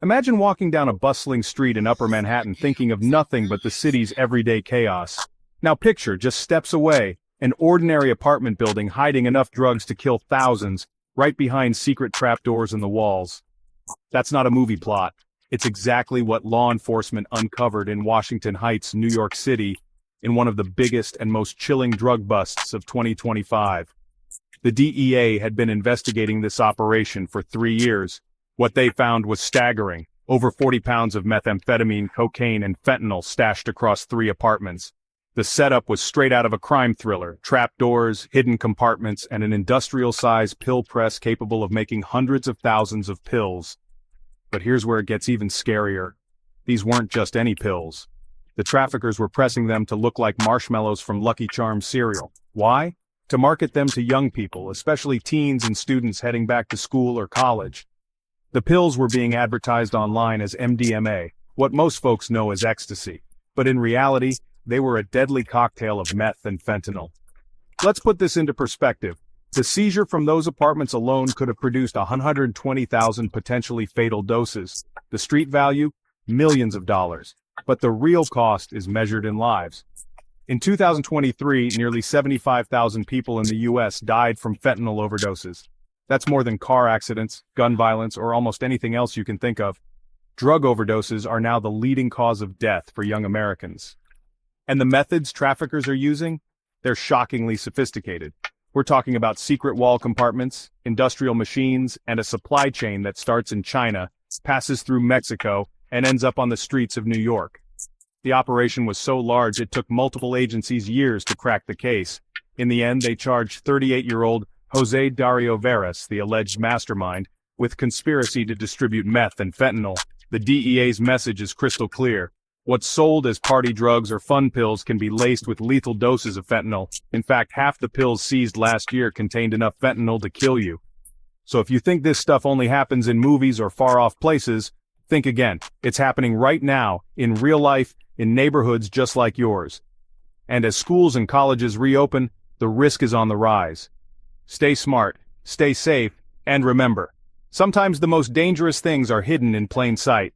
Imagine walking down a bustling street in Upper Manhattan thinking of nothing but the city's everyday chaos. Now picture, just steps away, an ordinary apartment building hiding enough drugs to kill thousands, right behind secret trapdoors in the walls. That's not a movie plot. It's exactly what law enforcement uncovered in Washington Heights, New York City, in one of the biggest and most chilling drug busts of 2025. The DEA had been investigating this operation for 3 years. What they found was staggering. Over 40 pounds of methamphetamine, cocaine, and fentanyl stashed across 3 apartments. The setup was straight out of a crime thriller: trapdoors, hidden compartments, and an industrial-sized pill press capable of making hundreds of thousands of pills. But here's where it gets even scarier. These weren't just any pills. The traffickers were pressing them to look like marshmallows from Lucky Charms cereal. Why? To market them to young people, especially teens and students heading back to school or college. The pills were being advertised online as MDMA, what most folks know as ecstasy. But in reality, they were a deadly cocktail of meth and fentanyl. Let's put this into perspective. The seizure from those apartments alone could have produced 120,000 potentially fatal doses. The street value? Millions of dollars. But the real cost is measured in lives. In 2023, nearly 75,000 people in the U.S. died from fentanyl overdoses. That's more than car accidents, gun violence, or almost anything else you can think of. Drug overdoses are now the leading cause of death for young Americans. And the methods traffickers are using? They're shockingly sophisticated. We're talking about secret wall compartments, industrial machines, and a supply chain that starts in China, passes through Mexico, and ends up on the streets of New York. The operation was so large it took multiple agencies years to crack the case. In the end, they charged 38-year-old Jose Dario Veras, the alleged mastermind, with conspiracy to distribute meth and fentanyl. The DEA's message is crystal clear. What's sold as party drugs or fun pills can be laced with lethal doses of fentanyl. In fact, half the pills seized last year contained enough fentanyl to kill you. So if you think this stuff only happens in movies or far-off places, think again. It's happening right now, in real life, in neighborhoods just like yours. And as schools and colleges reopen, the risk is on the rise. Stay smart, stay safe, and remember, sometimes the most dangerous things are hidden in plain sight.